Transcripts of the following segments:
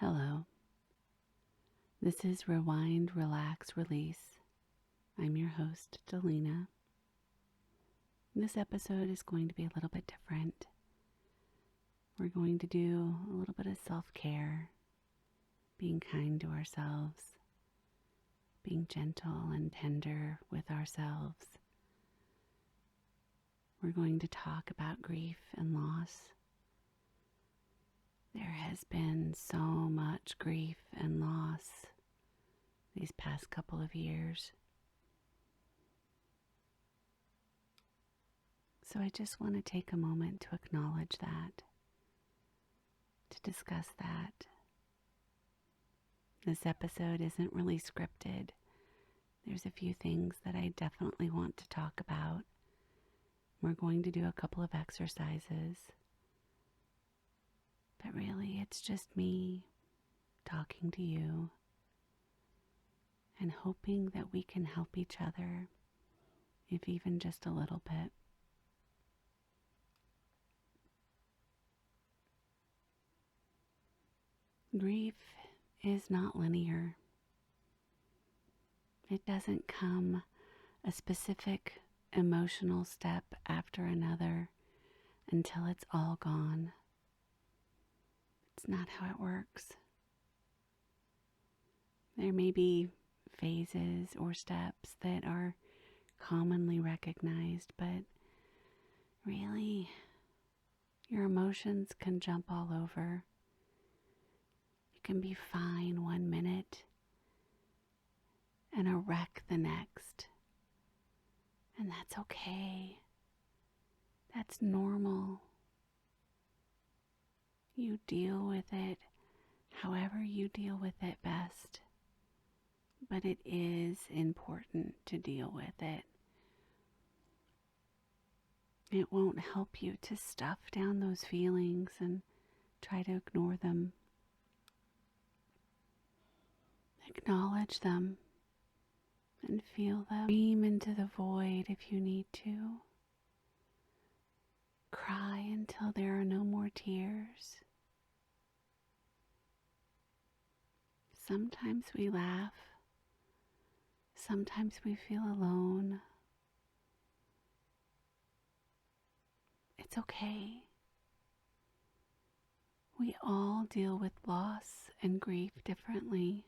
Hello. This is Rewind, Relax, Release. I'm your host, Daleena. This episode is going to be a little bit different. We're going to do a little bit of self-care, being kind to ourselves, being gentle and tender with ourselves. We're going to talk about grief and loss. There has been so much grief and loss these past couple of years. So I just want to take a moment to acknowledge that, to discuss that. This episode isn't really scripted. There's a few things that I definitely want to talk about. We're going to do a couple of exercises. But really, it's just me talking to you and hoping that we can help each other, if even just a little bit. Grief is not linear. It doesn't come a specific emotional step after another until it's all gone. It's not how it works. There may be phases or steps that are commonly recognized, but really, your emotions can jump all over. You can be fine 1 minute and a wreck the next. And that's okay. That's normal. You deal with it however you deal with it best. But it is important to deal with it. It won't help you to stuff down those feelings and try to ignore them. Acknowledge them and feel them. Scream into the void if you need to. Cry until there are no more tears. Sometimes we laugh. Sometimes we feel alone. It's okay. We all deal with loss and grief differently.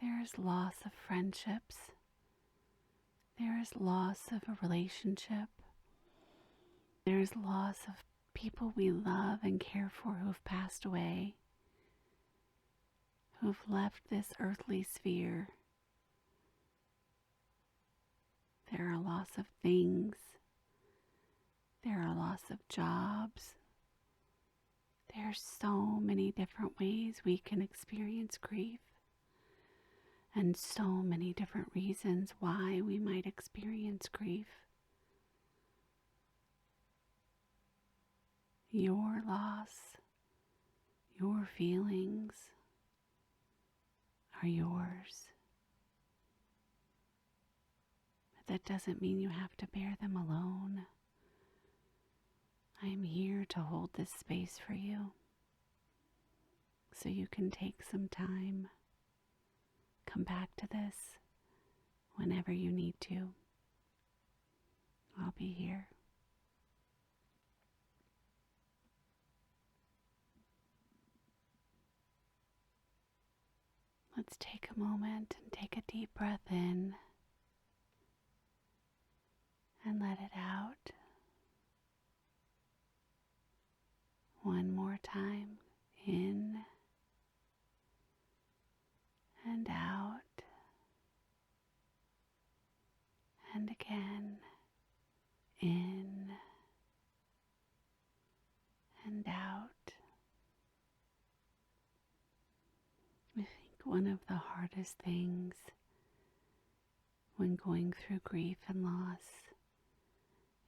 There is loss of friendships. There is loss of a relationship. There is loss of people we love and care for who have passed away, who have left this earthly sphere. There are loss of things. There are loss of jobs. There are so many different ways we can experience grief, and so many different reasons why we might experience grief. Your loss, your feelings are yours. But that doesn't mean you have to bear them alone. I'm here to hold this space for you, so you can take some time. Come back to this whenever you need to. I'll be here. Let's take a moment and take a deep breath in and let it out. One more time, in and out, and again, in and out. I think one of the hardest things when going through grief and loss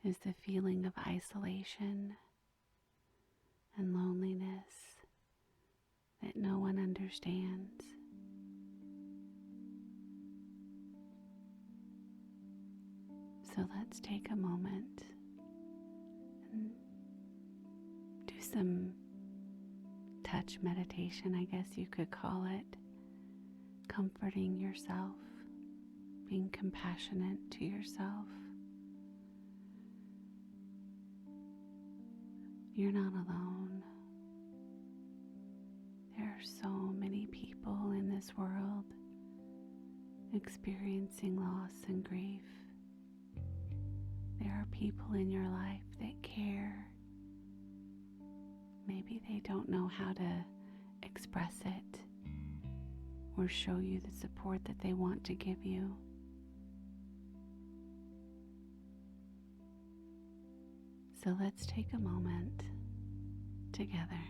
is the feeling of isolation and loneliness that no one understands. So let's take a moment and do some touch meditation, I guess you could call it. Comforting yourself, being compassionate to yourself. You're not alone. There are so many people in this world experiencing loss and grief. There are people in your life that care. Maybe they don't know how to express it or show you the support that they want to give you. So let's take a moment together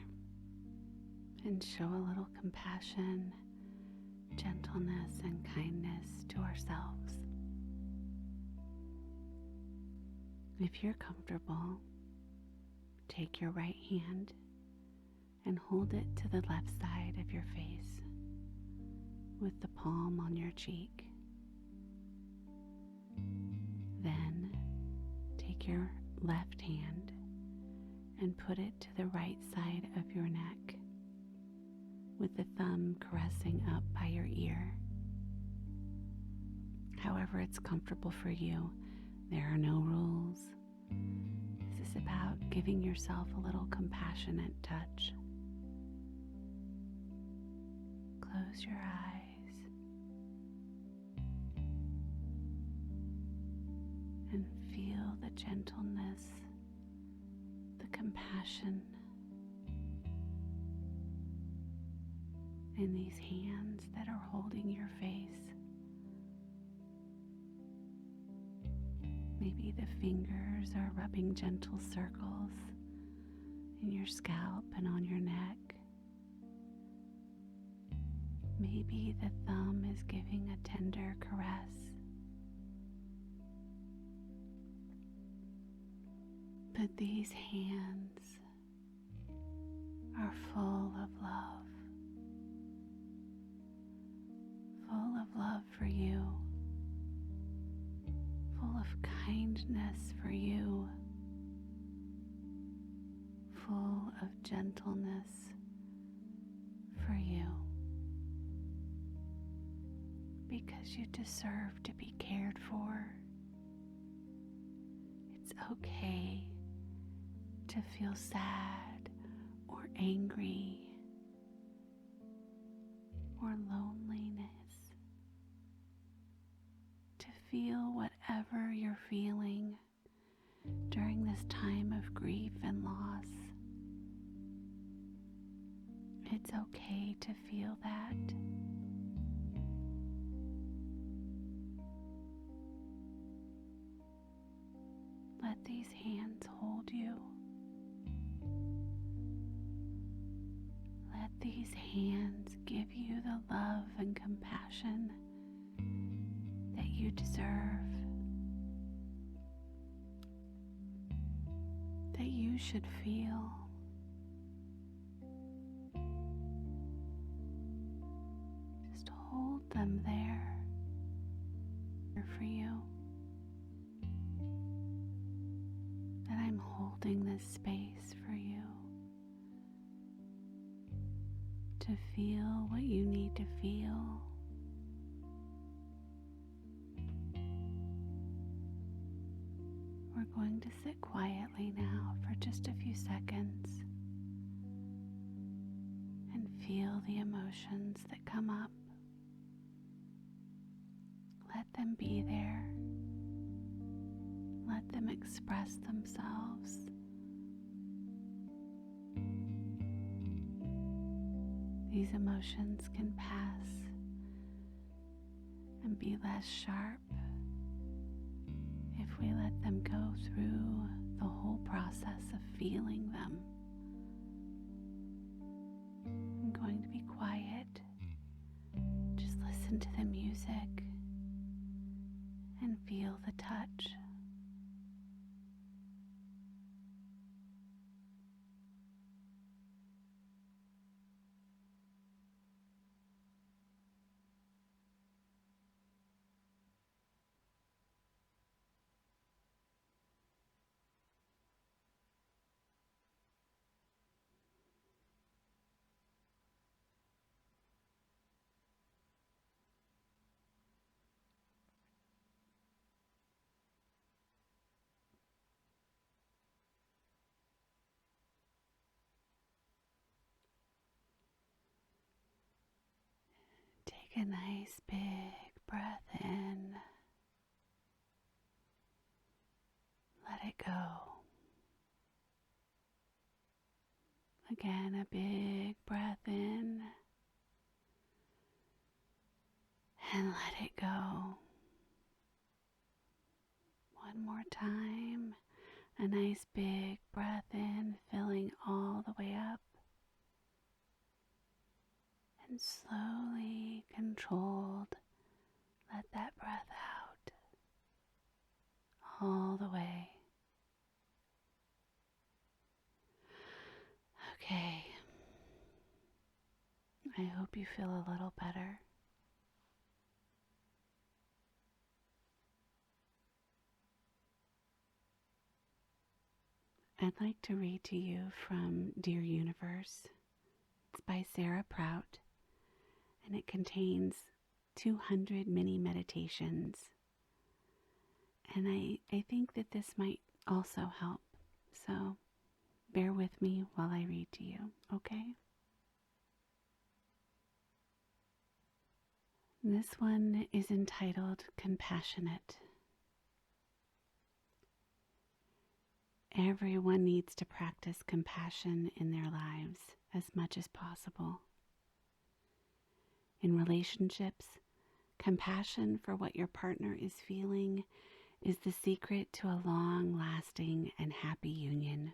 and show a little compassion, gentleness, and kindness to ourselves. If you're comfortable, take your right hand and hold it to the left side of your face with the palm on your cheek. Then take your left hand and put it to the right side of your neck with the thumb caressing up by your ear. However it's comfortable for you, there are no rules. This is about giving yourself a little compassionate touch. Close your eyes and feel the gentleness, the compassion in these hands that are holding your face. Maybe the fingers are rubbing gentle circles in your scalp and on your neck. Maybe the thumb is giving a tender caress. But these hands are full of love. Full of love for you. Full of kindness for you. Full of gentleness for you. Because you deserve to be cared for. It's okay to feel sad or angry or loneliness. To feel whatever you're feeling during this time of grief and loss. It's okay to feel that. Let these hands hold you. Let these hands give you the love and compassion that you deserve, that you should feel. Just hold them there for you. That I'm holding this space for you to feel what you need to feel. We're going to sit quietly now for just a few seconds and feel the emotions that come up. Let them be there. Let them express themselves. These emotions can pass and be less sharp if we let them go through the whole process of feeling them. I'm going to be quiet. Just listen to the music and feel the touch. Take a nice big breath in. Let it go. Again, a big breath in. And let it go. One more time. A nice big breath in, filling all the way up. And slowly, controlled, let that breath out. All the way. Okay. I hope you feel a little better. I'd like to read to you from Dear Universe. It's by Sarah Prout, and it contains 200 mini meditations. And I think that this might also help. So bear with me while I read to you, okay? This one is entitled Compassionate. Everyone needs to practice compassion in their lives as much as possible. In relationships, compassion for what your partner is feeling is the secret to a long-lasting and happy union.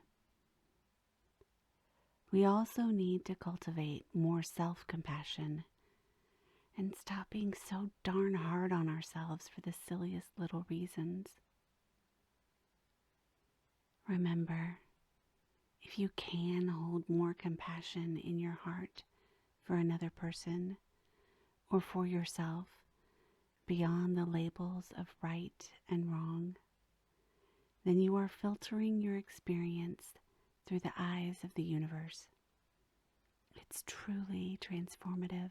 We also need to cultivate more self-compassion and stop being so darn hard on ourselves for the silliest little reasons. Remember, if you can hold more compassion in your heart for another person or for yourself beyond the labels of right and wrong, then you are filtering your experience through the eyes of the universe. It's truly transformative.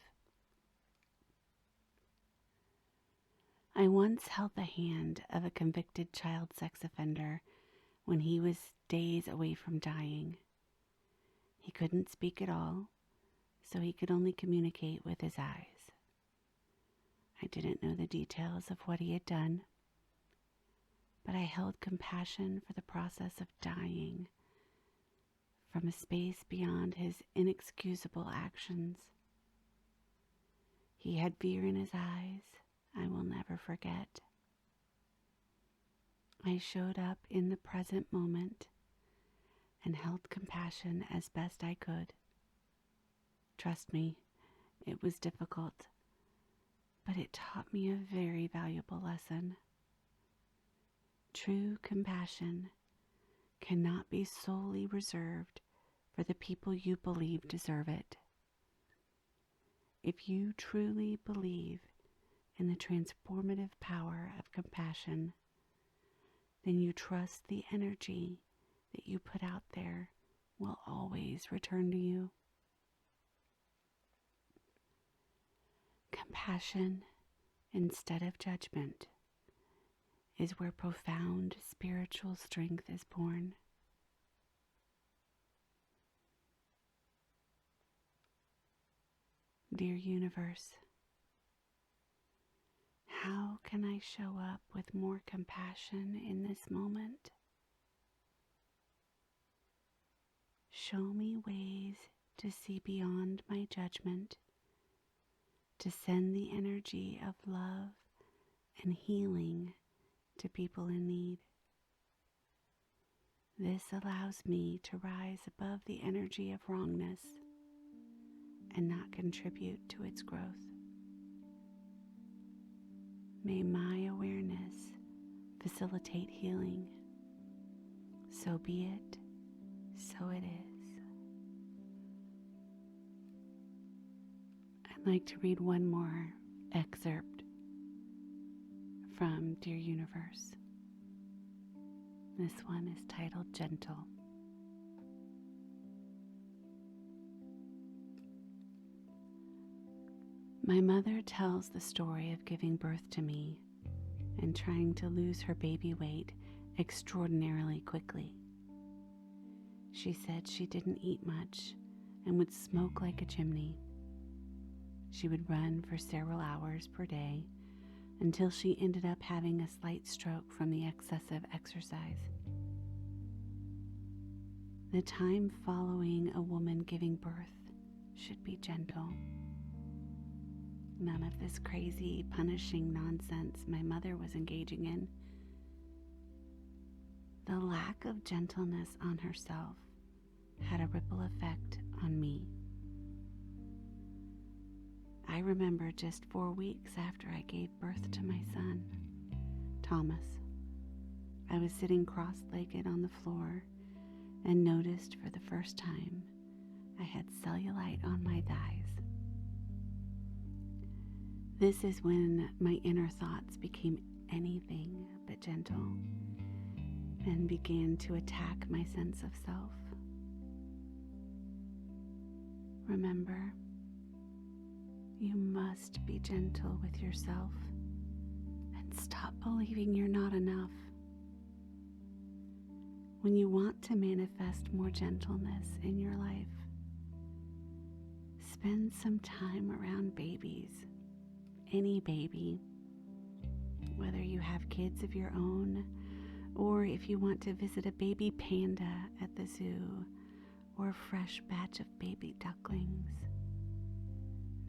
I once held the hand of a convicted child sex offender when he was days away from dying. He couldn't speak at all, so he could only communicate with his eyes. I didn't know the details of what he had done, but I held compassion for the process of dying from a space beyond his inexcusable actions. He had fear in his eyes I will never forget. I showed up in the present moment and held compassion as best I could. Trust me, it was difficult, but it taught me a very valuable lesson. True compassion cannot be solely reserved for the people you believe deserve it. If you truly believe in the transformative power of compassion, then you trust the energy that you put out there will always return to you. Compassion instead of judgment is where profound spiritual strength is born. Dear Universe, how can I show up with more compassion in this moment? Show me ways to see beyond my judgment, to send the energy of love and healing to people in need. This allows me to rise above the energy of wrongness and not contribute to its growth. May my awareness facilitate healing. So be it, so it is. I'd like to read one more excerpt from Dear Universe. This one is titled Gentle. My mother tells the story of giving birth to me and trying to lose her baby weight extraordinarily quickly. She said she didn't eat much and would smoke like a chimney. She would run for several hours per day until she ended up having a slight stroke from the excessive exercise. The time following a woman giving birth should be gentle. None of this crazy, punishing nonsense my mother was engaging in. The lack of gentleness on herself had a ripple effect on me. I remember just 4 weeks after I gave birth to my son, Thomas. I was sitting cross-legged on the floor and noticed for the first time I had cellulite on my thighs. This is when my inner thoughts became anything but gentle and began to attack my sense of self. Remember, you must be gentle with yourself and stop believing you're not enough. When you want to manifest more gentleness in your life, spend some time around babies, any baby, whether you have kids of your own or if you want to visit a baby panda at the zoo or a fresh batch of baby ducklings.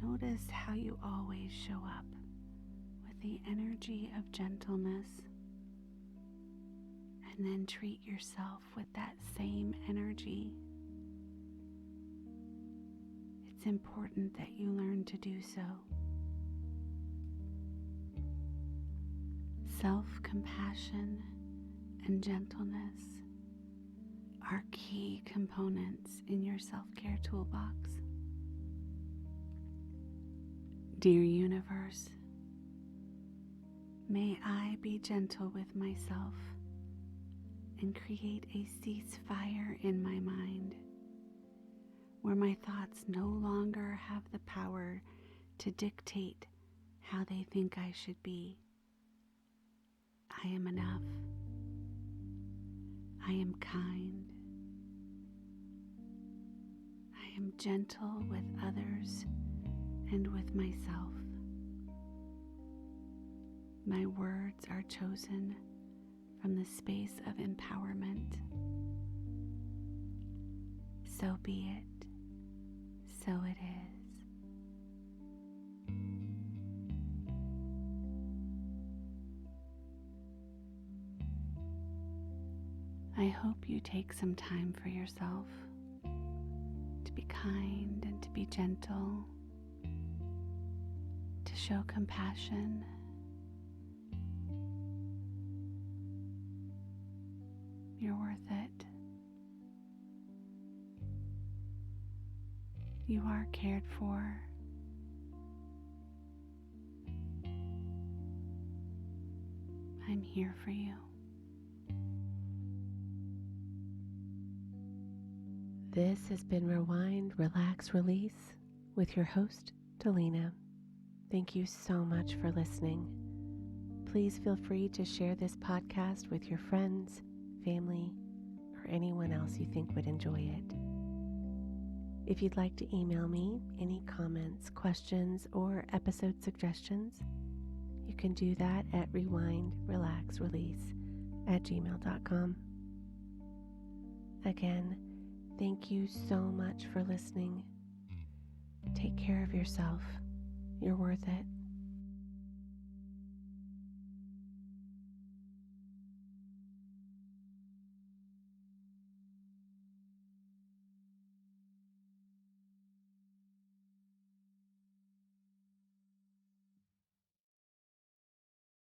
Notice how you always show up with the energy of gentleness, and then treat yourself with that same energy. It's important that you learn to do so. Self-compassion and gentleness are key components in your self-care toolbox. Dear universe, may I be gentle with myself and create a ceasefire in my mind where my thoughts no longer have the power to dictate how they think I should be. I am enough. I am kind. I am gentle with others and with myself. My words are chosen from the space of empowerment. So be it. So it is. I hope you take some time for yourself to be kind and to be gentle, to show compassion. You're worth it. You are cared for. I'm here for you. This has been Rewind, Relax, Release with your host, Daleena. Thank you so much for listening. Please feel free to share this podcast with your friends, family, or anyone else you think would enjoy it. If you'd like to email me any comments, questions, or episode suggestions, you can do that at rewindrelaxrelease@gmail.com. Again, thank you so much for listening. Take care of yourself. You're worth it.